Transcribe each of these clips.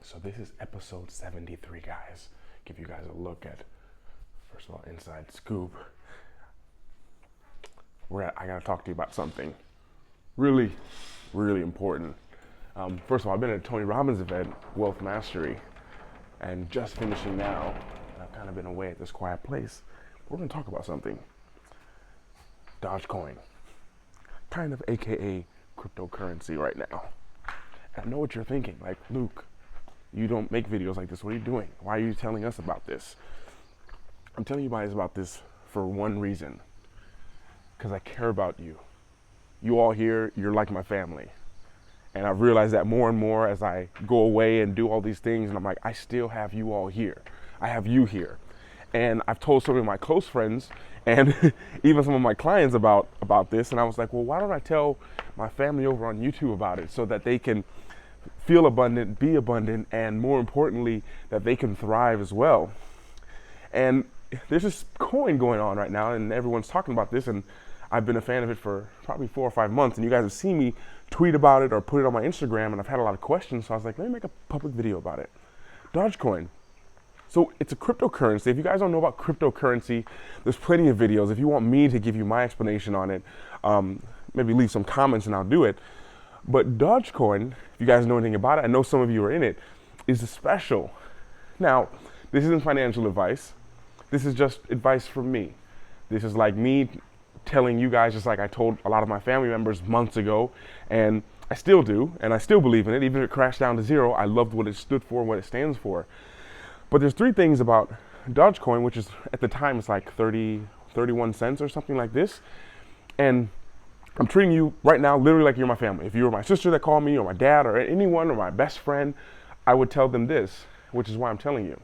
So this is episode 73, guys. Give you guys a look at, first of all, inside scoop. I gotta talk to you about something really, really important. First of all, I've been at a Tony Robbins event, Wealth Mastery, and just finishing now. I've kind of been away at this quiet place. We're gonna talk about something. Dogecoin, kind of AKA cryptocurrency right now. And I know what you're thinking, like, Luke, you don't make videos like this. What are you doing? Why are you telling us about this? I'm telling you guys about this for one reason. Because I care about you. You all here, you're like my family. And I've realized that more and more as I go away and do all these things. And I'm like, I still have you all here. I have you here. And I've told some of my close friends and even some of my clients about this. And I was like, well, why don't I tell my family over on YouTube about it so that they can feel abundant, be abundant, and more importantly, that they can thrive as well. And there's this coin going on right now, and everyone's talking about this, and I've been a fan of it for probably 4 or 5 months, and you guys have seen me tweet about it or put it on my Instagram, and I've had a lot of questions, so I was like, let me make a public video about it. Dogecoin. So it's a cryptocurrency. If you guys don't know about cryptocurrency, there's plenty of videos. If you want me to give you my explanation on it, maybe leave some comments and I'll do it. But Dogecoin, if you guys know anything about it, I know some of you are in it, is special. Now, this isn't financial advice. This is just advice from me. This is like me telling you guys, just like I told a lot of my family members months ago, and I still do, and I still believe in it. Even if it crashed down to zero, I loved what it stood for and what it stands for. But there's 3 things about Dogecoin, which is at the time it's like 31 cents or something like this. And I'm treating you right now literally like you're my family. If you were my sister that called me, or my dad, or anyone, or my best friend, I would tell them this, which is why I'm telling you.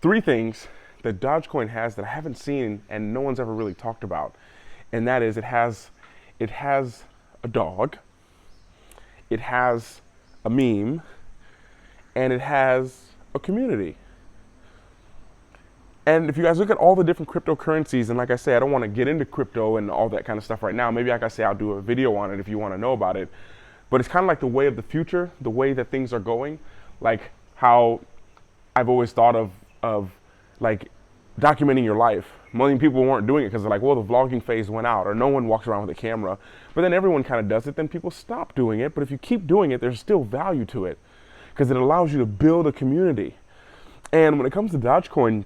3 things that Dogecoin has that I haven't seen and no one's ever really talked about. And that is it has a dog, it has a meme, and it has a community. And if you guys look at all the different cryptocurrencies, and like I say, I don't want to get into crypto and all that kind of stuff right now. Maybe like I say, I'll do a video on it if you want to know about it. But it's kind of like the way of the future, the way that things are going, like how I've always thought of like documenting your life. Many people weren't doing it because they're like, well, the vlogging phase went out, or no one walks around with a camera. But then everyone kind of does it, then people stop doing it. But if you keep doing it, there's still value to it because it allows you to build a community. And when it comes to Dogecoin,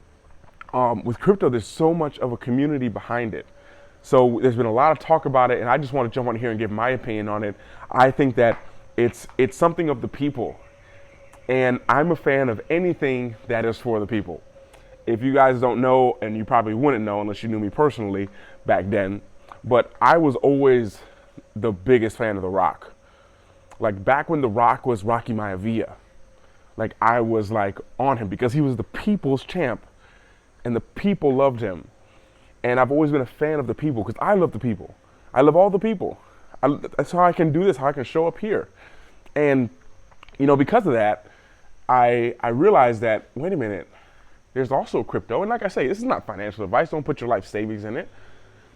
with crypto, there's so much of a community behind it. So there's been a lot of talk about it, and I just want to jump on here and give my opinion on it. I think that it's something of the people, and I'm a fan of anything that is for the people. If you guys don't know, and you probably wouldn't know unless you knew me personally back then, but I was always the biggest fan of The Rock. Like back when The Rock was Rocky Maivia, like I was like on him because he was the people's champ. And the people loved him. And I've always been a fan of the people because I love the people. I love all the people. That's how I can do this, how I can show up here. And, you know, because of that, I realized that, wait a minute, there's also crypto. And like I say, this is not financial advice. Don't put your life savings in it.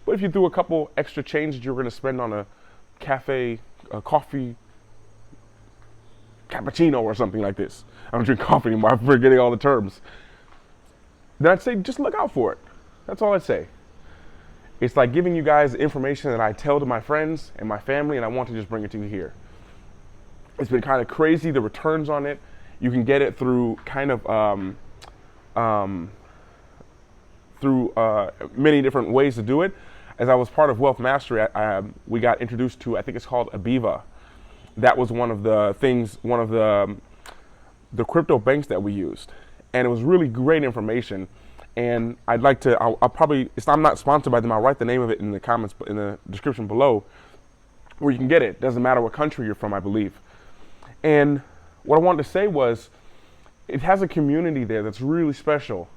But if you threw a couple extra change that you're going to spend on a coffee, cappuccino or something like this. I don't drink coffee anymore. I'm forgetting all the terms. Then I'd say just look out for it. That's all I'd say. It's like giving you guys information that I tell to my friends and my family, and I want to just bring it to you here. It's been kind of crazy, the returns on it. You can get it through kind of many different ways to do it. As I was part of Wealth Mastery, we got introduced to, I think it's called Abiva. That was one of the things, one of the crypto banks that we used. And it was really great information. And I'd like to, I'm not sponsored by them. I'll write the name of it in the comments, in the description below, where you can get it. Doesn't matter what country you're from, I believe. And what I wanted to say was, it has a community there that's really special.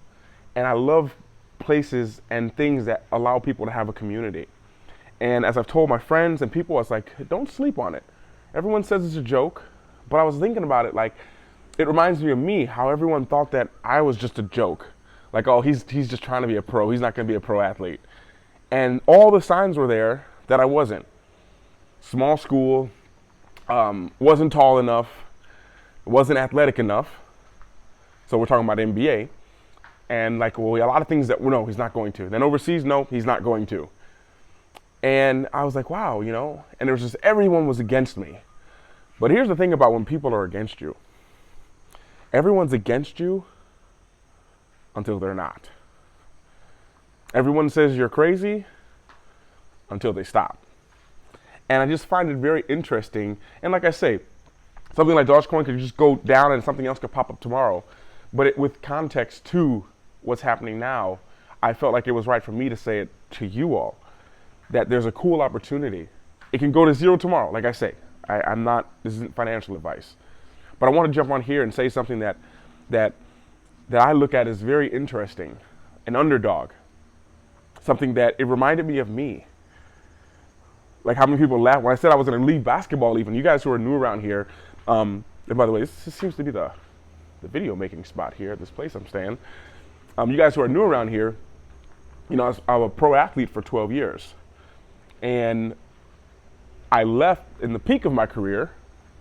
And I love places and things that allow people to have a community. And as I've told my friends and people, I was like, don't sleep on it. Everyone says it's a joke, but I was thinking about it like, it reminds me of me, how everyone thought that I was just a joke. Like, oh, he's just trying to be a pro. He's not going to be a pro athlete. And all the signs were there that I wasn't. Small school, wasn't tall enough, wasn't athletic enough. So we're talking about NBA. And like, well, a lot of things that, well, no, he's not going to. Then overseas, no, he's not going to. And I was like, wow, you know, and there was just, everyone was against me. But here's the thing about when people are against you. Everyone's against you until they're not. Everyone says you're crazy until they stop. And I just find it very interesting. And like I say, something like Dogecoin could just go down and something else could pop up tomorrow. But with context to what's happening now, I felt like it was right for me to say it to you all, that there's a cool opportunity. It can go to zero tomorrow, like I say. I'm not, this isn't financial advice. But I want to jump on here and say something that I look at as very interesting, an underdog. Something that it reminded me of me. Like how many people laugh when I said I was going to leave basketball even. You guys who are new around here, and by the way, this seems to be the video making spot here at this place I'm staying. You guys who are new around here, you know, I was a pro athlete for 12 years. And I left in the peak of my career,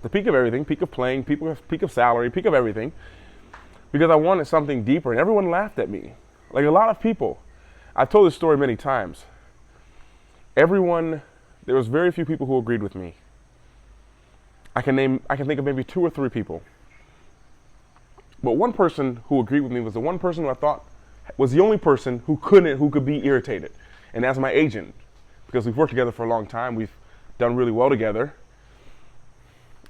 the peak of everything, peak of playing, peak of salary, peak of everything, because I wanted something deeper, and everyone laughed at me. Like a lot of people. I've told this story many times. There was very few people who agreed with me. I can think of maybe 2 or 3 people. But one person who agreed with me was the one person who I thought was the only person who could be irritated. And that's my agent. Because we've worked together for a long time. We've done really well together.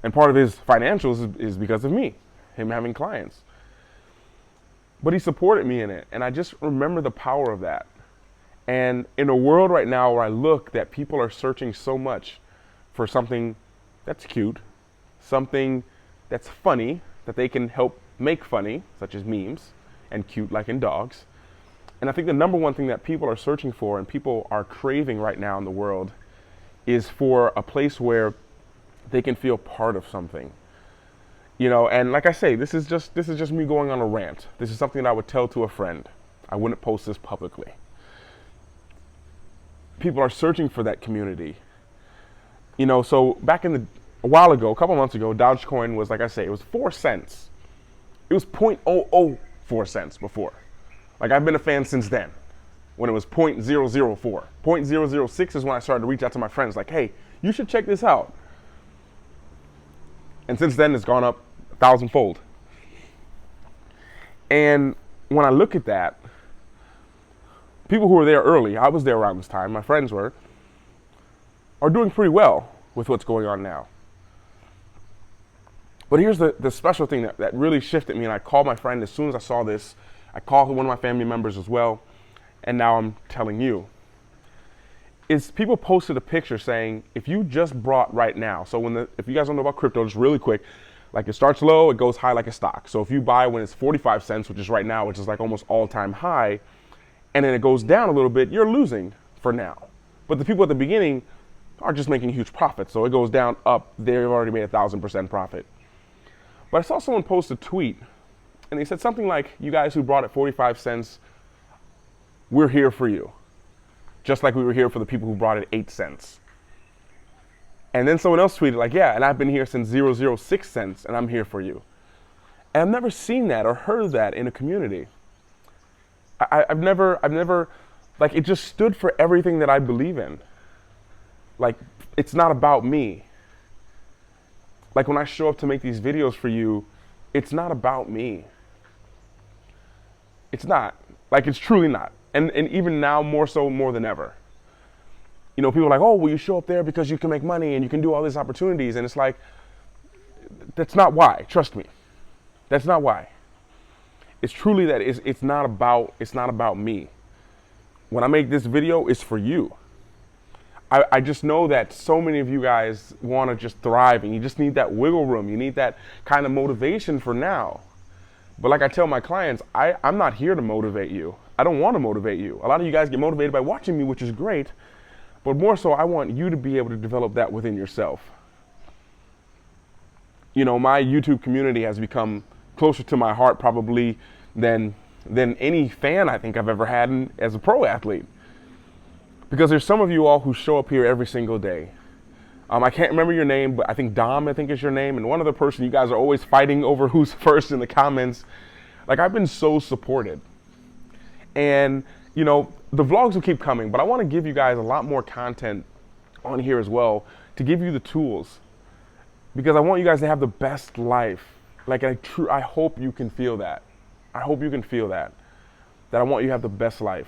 And part of his financials is because of me, him having clients. But he supported me in it. And I just remember the power of that. And in a world right now where I look that people are searching so much for something that's cute, something that's funny, that they can help make funny, such as memes, and cute like in dogs. And I think the number one thing that people are searching for and people are craving right now in the world is for a place where they can feel part of something. You know, and like I say, this is just me going on a rant. This is something that I would tell to a friend. I wouldn't post this publicly. People are searching for that community. You know, so back a while ago, a couple months ago, Dogecoin was, like I say, it was 4 cents. It was 0.004 cents before. Like I've been a fan since then, when it was 0.004. 0.006 is when I started to reach out to my friends like, hey, you should check this out. And since then, it's gone up 1,000-fold. And when I look at that, people who were there early, I was there around this time, my friends were, are doing pretty well with what's going on now. But here's the special thing that really shifted me, and I called my friend as soon as I saw this. I called one of my family members as well, and now I'm telling you. Is people posted a picture saying, if you just brought right now, so if you guys don't know about crypto, just really quick, like it starts low, it goes high like a stock. So if you buy when it's 45 cents, which is right now, which is like almost all-time high, and then it goes down a little bit, you're losing for now. But the people at the beginning are just making huge profits. So it goes down, up, they've already made 1,000% profit. But I saw someone post a tweet, and they said something like, you guys who brought it 45 cents, we're here for you. Just like we were here for the people who brought it 8 cents. And then someone else tweeted like, yeah, and I've been here since 0.006 cents, and I'm here for you. And I've never seen that or heard that in a community. I've never, like, it just stood for everything that I believe in. Like, it's not about me. Like, when I show up to make these videos for you, it's not about me. It's not. Like, it's truly not. And even now, more than ever. You know, people are like, oh, well, you show up there because you can make money and you can do all these opportunities. And it's like, that's not why. Trust me. That's not why. It's truly that it's not about me. When I make this video, it's for you. I just know that so many of you guys want to just thrive, and you just need that wiggle room. You need that kind of motivation for now. But like I tell my clients, I'm not here to motivate you. I don't want to motivate you. A lot of you guys get motivated by watching me, which is great. But more so, I want you to be able to develop that within yourself. You know, my YouTube community has become closer to my heart probably than any fan I think I've ever had as a pro athlete. Because there's some of you all who show up here every single day. I can't remember your name, but I think Dom, I think is your name. And one other person, you guys are always fighting over who's first in the comments. Like, I've been so supported. And, you know, the vlogs will keep coming, but I want to give you guys a lot more content on here as well to give you the tools, because I want you guys to have the best life. Like, I hope you can feel that. I hope you can feel that I want you to have the best life.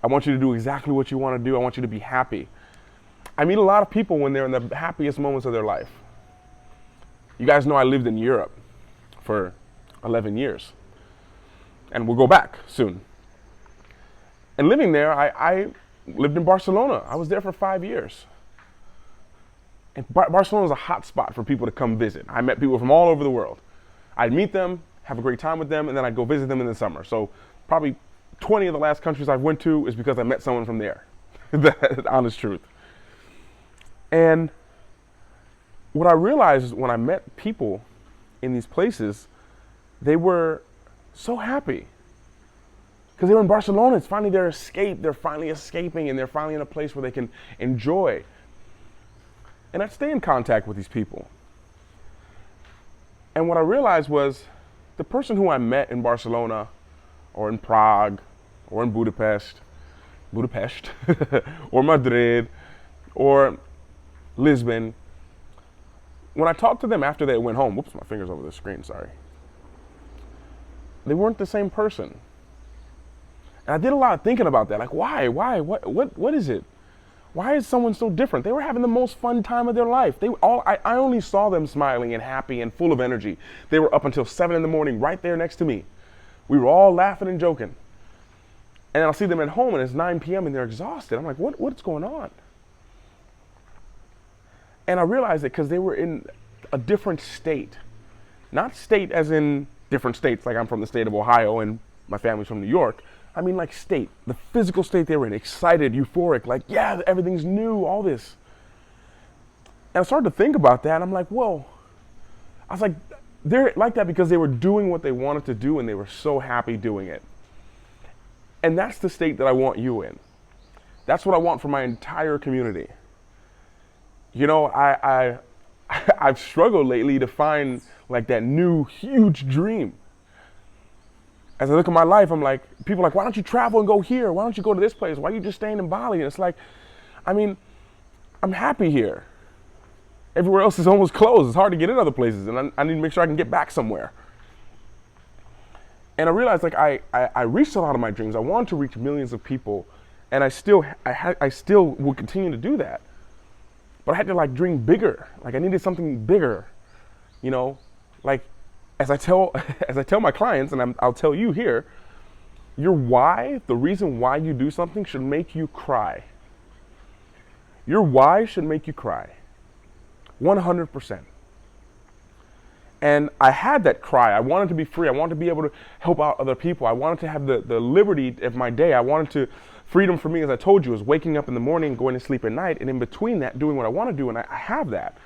I want you to do exactly what you want to do. I want you to be happy. I meet a lot of people when they're in the happiest moments of their life. You guys know I lived in Europe for 11 years, and we'll go back soon. And living there, I lived in Barcelona. I was there for 5 years. And Barcelona is a hot spot for people to come visit. I met people from all over the world. I'd meet them, have a great time with them, and then I'd go visit them in the summer. So probably 20 of the last countries I've went to is because I met someone from there. That's the honest truth. And what I realized is when I met people in these places, they were so happy. Because they were in Barcelona, it's finally their escape. They're finally escaping, and they're finally in a place where they can enjoy. And I'd stay in contact with these people. And what I realized was the person who I met in Barcelona or in Prague or in Budapest, or Madrid or Lisbon, when I talked to them after they went home, whoops, my finger's over the screen, sorry. They weren't the same person. And I did a lot of thinking about that. Like, why? What is it? Why is someone so different? They were having the most fun time of their life. I only saw them smiling and happy and full of energy. They were up until 7 in the morning right there next to me. We were all laughing and joking. And I'll see them at home and it's 9 p.m. and they're exhausted. I'm like, what's going on? And I realized it because they were in a different state. Not state as in different states, like I'm from the state of Ohio and my family's from New York. I mean, like, state, the physical state they were in, excited, euphoric, like, yeah, everything's new, all this. And I started to think about that, and I'm like, whoa. I was like, they're like that because they were doing what they wanted to do, and they were so happy doing it. And that's the state that I want you in. That's what I want for my entire community. You know, I've struggled lately to find, like, that new, huge dream. As I look at my life, I'm like, people are like, why don't you travel and go here? Why don't you go to this place? Why are you just staying in Bali? And it's like, I mean, I'm happy here. Everywhere else is almost closed. It's hard to get in other places, and I need to make sure I can get back somewhere. And I realized, like, I reached a lot of my dreams. I wanted to reach millions of people, and I still will continue to do that. But I had to, like, dream bigger. Like, I needed something bigger, you know, like, as I tell my clients, and I'll tell you here, your why, the reason why you do something should make you cry. Your why should make you cry. 100%. And I had that cry. I wanted to be free. I wanted to be able to help out other people. I wanted to have the liberty of my day. I wanted to, freedom for me, as I told you, is waking up in the morning, going to sleep at night, and in between that, doing what I want to do, and I have that.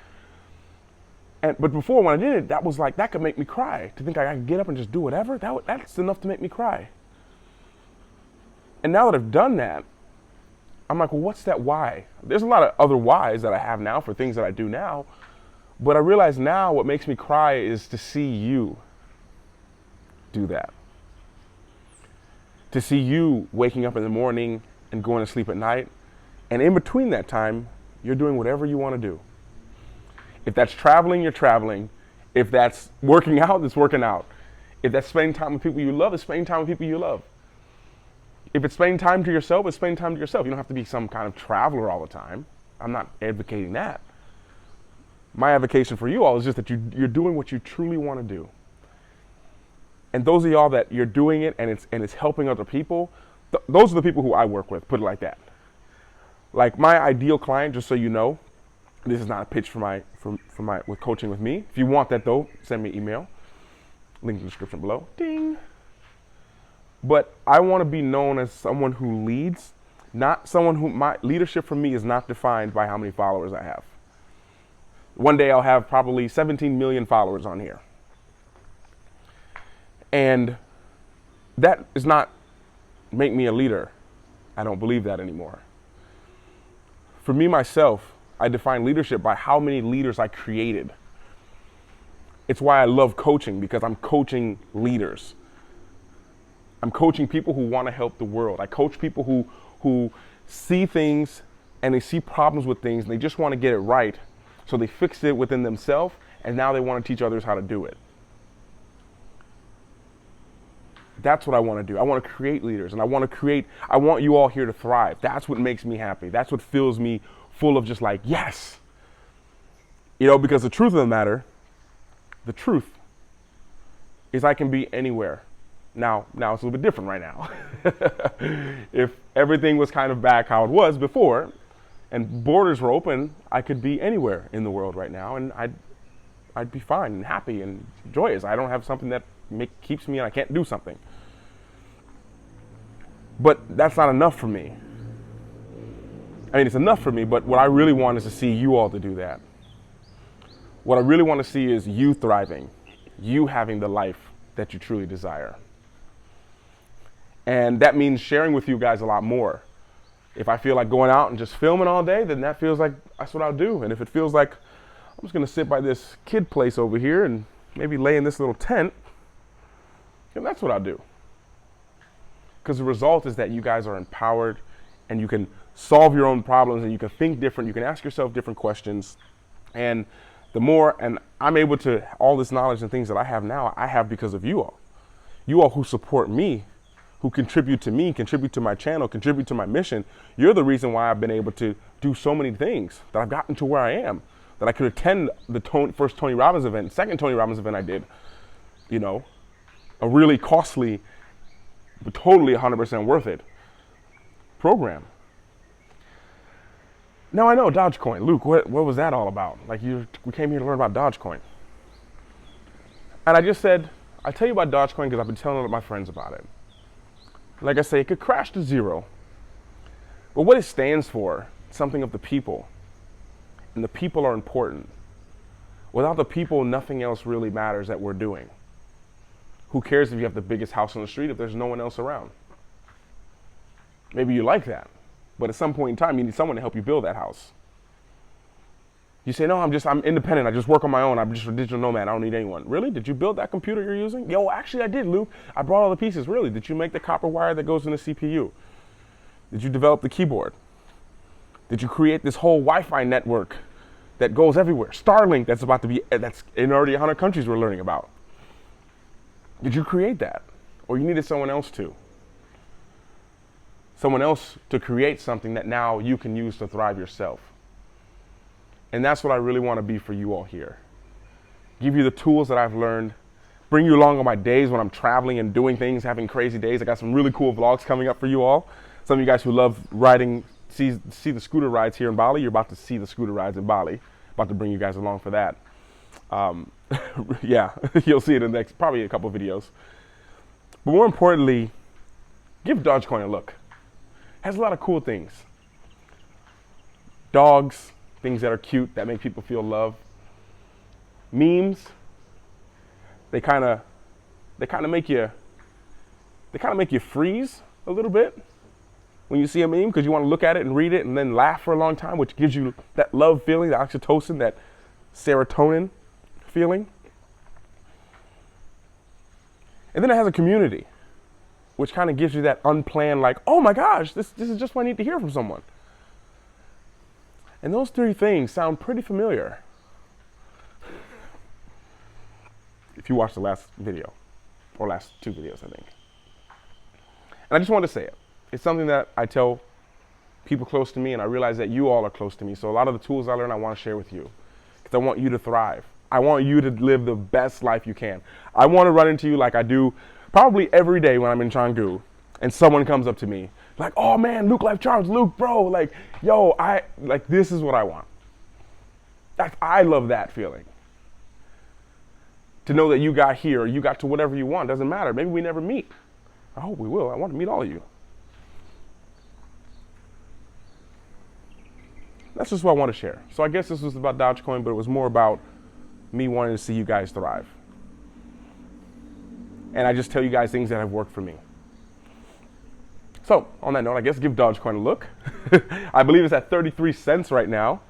But before, when I did it, that was like, that could make me cry. To think I could get up and just do whatever, that's enough to make me cry. And now that I've done that, I'm like, well, what's that why? There's a lot of other whys that I have now for things that I do now. But I realize now what makes me cry is to see you do that. To see you waking up in the morning and going to sleep at night. And in between that time, you're doing whatever you want to do. If that's traveling, you're traveling. If that's working out, it's working out. If that's spending time with people you love, it's spending time with people you love. If it's spending time to yourself, it's spending time to yourself. You don't have to be some kind of traveler all the time. I'm not advocating that. My advocation for you all is just that you're doing what you truly want to do. And those of y'all that you're doing it and it's helping other people, those are the people who I work with, put it like that. Like my ideal client, just so you know, this is not a pitch for my with coaching with me. If you want that though, send me an email. Link in the description below. Ding. But I want to be known as someone who leads, not someone who, my leadership for me is not defined by how many followers I have. One day I'll have probably 17 million followers on here. And that does not make me a leader. I don't believe that anymore. For me, myself, I define leadership by how many leaders I created. It's why I love coaching, because I'm coaching leaders. I'm coaching people who want to help the world. I coach people who see things and they see problems with things and they just want to get it right. So they fix it within themselves and now they want to teach others how to do it. That's what I want to do. I want to create leaders, and I want you all here to thrive. That's what makes me happy. That's what fills me full of just like, yes. You know, because the truth of the matter, the truth is I can be anywhere. Now it's a little bit different right now. If everything was kind of back how it was before and borders were open, I could be anywhere in the world right now, and I'd be fine and happy and joyous. I don't have something that keeps me and I can't do something. But that's not enough for me. I mean, it's enough for me, but what I really want is to see you all to do that. What I really want to see is you thriving, you having the life that you truly desire. And that means sharing with you guys a lot more. If I feel like going out and just filming all day, then that feels like that's what I'll do. And if it feels like I'm just going to sit by this kid place over here and maybe lay in this little tent, then that's what I'll do. Because the result is that you guys are empowered and you can solve your own problems and you can think different. You can ask yourself different questions. And the more, and I'm able to, all this knowledge and things that I have now, I have because of you all. You all who support me, who contribute to me, contribute to my channel, contribute to my mission. You're the reason why I've been able to do so many things, that I've gotten to where I am, that I could attend the first Tony Robbins event, second Tony Robbins event I did, you know, a really costly, but totally 100% worth it program. Now I know Dogecoin. Luke, what was that all about? Like we came here to learn about Dogecoin. And I just said, I'll tell you about Dogecoin because I've been telling my friends about it. Like I say, it could crash to zero. But what it stands for, something of the people. And the people are important. Without the people, nothing else really matters that we're doing. Who cares if you have the biggest house on the street if there's no one else around? Maybe you like that. But at some point in time, you need someone to help you build that house. You say, no, I'm independent. I just work on my own. I'm just a digital nomad. I don't need anyone. Really? Did you build that computer you're using? Yo, actually I did, Luke. I brought all the pieces. Really? Did you make the copper wire that goes in the CPU? Did you develop the keyboard? Did you create this whole Wi-Fi network that goes everywhere? Starlink that's in already 100 countries we're learning about. Did you create that? Or you needed someone else to? Someone else to create something that now you can use to thrive yourself. And that's what I really want to be for you all here. Give you the tools that I've learned, bring you along on my days when I'm traveling and doing things, having crazy days. I got some really cool vlogs coming up for you all. Some of you guys who love riding, see the scooter rides here in Bali, you're about to see the scooter rides in Bali. About to bring you guys along for that. Yeah, you'll see it in the next, probably a couple videos. But more importantly, give Dogecoin a look. It has a lot of cool things. Dogs, things that are cute, that make people feel love. Memes, they kind of make you freeze a little bit when you see a meme, because you want to look at it and read it and then laugh for a long time, which gives you that love feeling, the oxytocin, that serotonin feeling. And then it has a community, which kind of gives you that unplanned, like, oh my gosh, this is just what I need to hear from someone. And those three things sound pretty familiar if you watched the last video, or last two videos, I think. And I just wanted to say it. It's something that I tell people close to me, and I realize that you all are close to me. So a lot of the tools I learned, I want to share with you, because I want you to thrive. I want you to live the best life you can. I want to run into you like I do probably every day when I'm in Canggu, and someone comes up to me like, oh man, Lukelifecharms, Luke, bro, like, yo, this is what I want. I love that feeling. To know that you got here, or you got to whatever you want, doesn't matter. Maybe we never meet. I hope we will. I want to meet all of you. That's just what I want to share. So I guess this was about Dogecoin, but it was more about me wanting to see you guys thrive. And I just tell you guys things that have worked for me. So on that note, I guess give Dogecoin a look. I believe it's at 33 cents right now,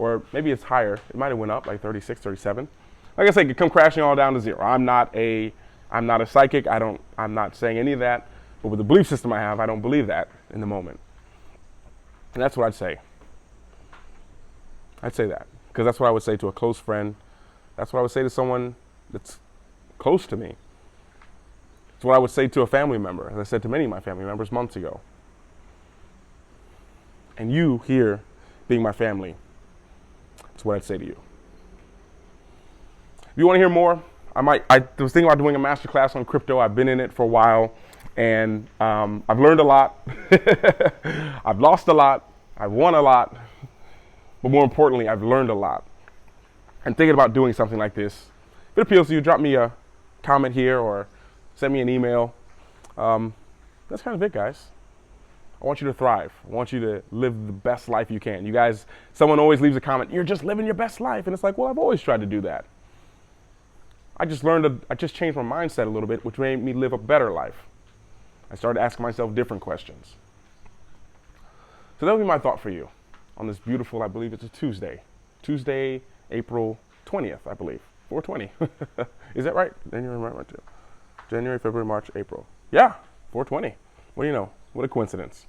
or maybe it's higher. It might have went up like 36, 37. Like I said, it could come crashing all down to zero. I'm not a psychic. I'm not saying any of that. But with the belief system I have, I don't believe that in the moment. And that's what I'd say. I'd say that because that's what I would say to a close friend. That's what I would say to someone that's close to me. It's what I would say to a family member, as I said to many of my family members months ago. And you here, being my family, that's what I'd say to you. If you want to hear more, I was thinking about doing a masterclass on crypto. I've been in it for a while, and I've learned a lot. I've lost a lot. I've won a lot. But more importantly, I've learned a lot. And thinking about doing something like this. If it appeals to you, drop me a comment here or send me an email. That's kind of it, guys. I want you to thrive. I want you to live the best life you can. You guys, someone always leaves a comment, you're just living your best life. And it's like, well, I've always tried to do that. I just changed my mindset a little bit, which made me live a better life. I started asking myself different questions. So that would be my thought for you on this beautiful, I believe it's a Tuesday, April 20th, I believe, 420. Is that right? January, February, March, April. Yeah, 420. What do you know? What a coincidence.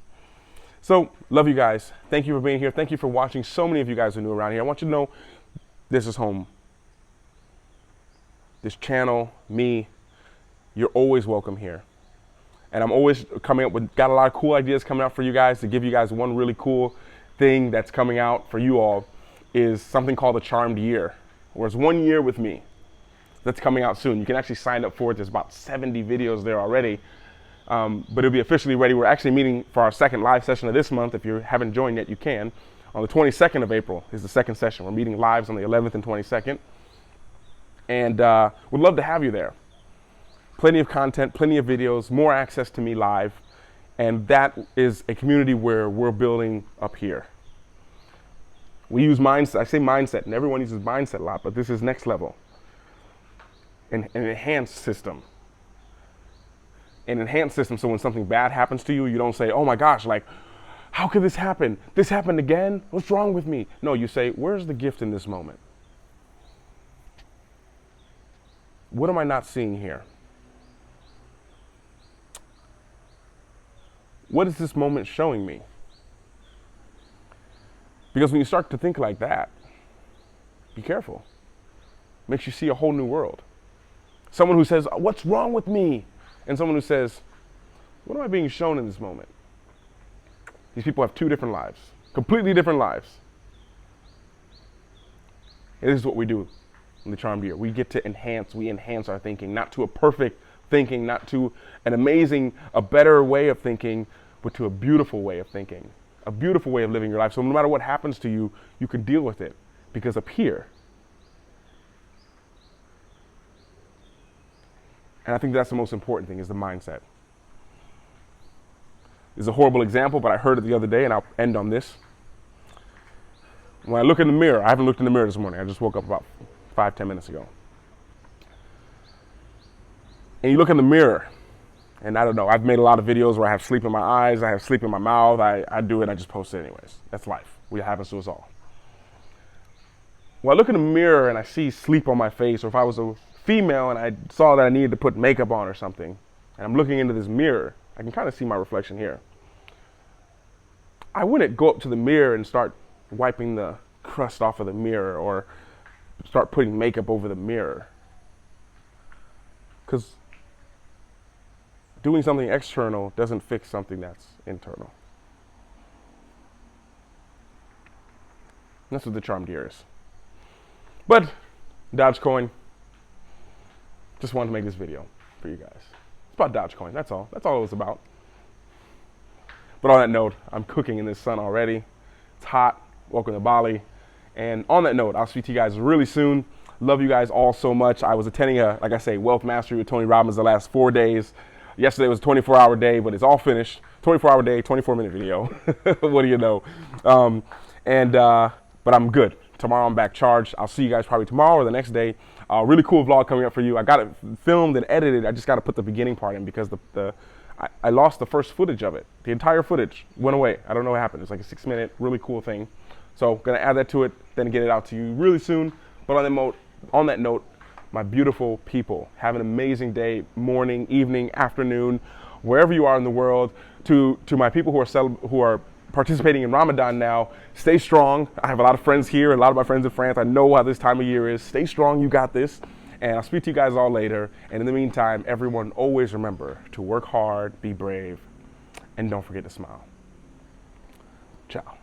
So, love you guys. Thank you for being here. Thank you for watching. So many of you guys are new around here. I want you to know this is home. This channel, me, you're always welcome here. And I'm always coming up with, got a lot of cool ideas coming out for you guys. To give you guys one really cool thing that's coming out for you all is something called the Charmed Year, where it's 1 year with me. That's coming out soon. You can actually sign up for it. There's about 70 videos there already. But it'll be officially ready. We're actually meeting for our second live session of this month. If you haven't joined yet, you can. On the 22nd of April is the second session. We're meeting lives on the 11th and 22nd. And would love to have you there. Plenty of content, plenty of videos, more access to me live. And that is a community where we're building up here. We use mindset. I say mindset, and everyone uses mindset a lot, but this is next level. An enhanced system. An enhanced system, so when something bad happens to you, you don't say, oh my gosh, like, how could this happen? This happened again? What's wrong with me? No, you say, where's the gift in this moment? What am I not seeing here? What is this moment showing me? Because when you start to think like that, be careful. Makes you see a whole new world. Someone who says, what's wrong with me? And someone who says, what am I being shown in this moment? These people have two different lives, completely different lives. And this is what we do in the Charmed Year. We get to enhance our thinking, not to a perfect thinking, not to an amazing, a better way of thinking, but to a beautiful way of thinking, a beautiful way of living your life. So no matter what happens to you, you can deal with it. Because up here, and I think that's the most important thing, is the mindset. This is a horrible example, but I heard it the other day, and I'll end on this. When I look in the mirror, I haven't looked in the mirror this morning. I just woke up about 5-10 minutes ago. And you look in the mirror, and I don't know, I've made a lot of videos where I have sleep in my eyes, I have sleep in my mouth, I do it, I just post it anyways. That's life. It happens to us all. When I look in the mirror and I see sleep on my face, or if I was a female and I saw that I needed to put makeup on or something, and I'm looking into this mirror, I can kind of see my reflection here. I wouldn't go up to the mirror and start wiping the crust off of the mirror or start putting makeup over the mirror. Because doing something external doesn't fix something that's internal. That's what the Charmed Year is. But Dogecoin, just wanted to make this video for you guys. It's about Dogecoin, that's all. That's all it was about. But on that note, I'm cooking in this sun already. It's hot. Welcome to Bali. And on that note, I'll speak to you guys really soon. Love you guys all so much. I was attending like I say, Wealth Mastery with Tony Robbins the last 4 days. Yesterday was a 24-hour day, but it's all finished. 24-hour day, 24-minute video. What do you know? But I'm good. Tomorrow I'm back charged. I'll see you guys probably tomorrow or the next day. Really cool vlog coming up for you. I got it filmed and edited. I just got to put the beginning part in because I lost the first footage of it. The entire footage went away. I don't know what happened. It's like a 6-minute, really cool thing. So gonna add that to it, then get it out to you really soon. But on that note, my beautiful people, have an amazing day, morning, evening, afternoon, wherever you are in the world. To my people who are participating in Ramadan now, stay strong. I have a lot of friends here, a lot of my friends in France. I know how this time of year is. Stay strong, you got this. And I'll speak to you guys all later. And in the meantime, everyone, always remember to work hard, be brave, and don't forget to smile. Ciao.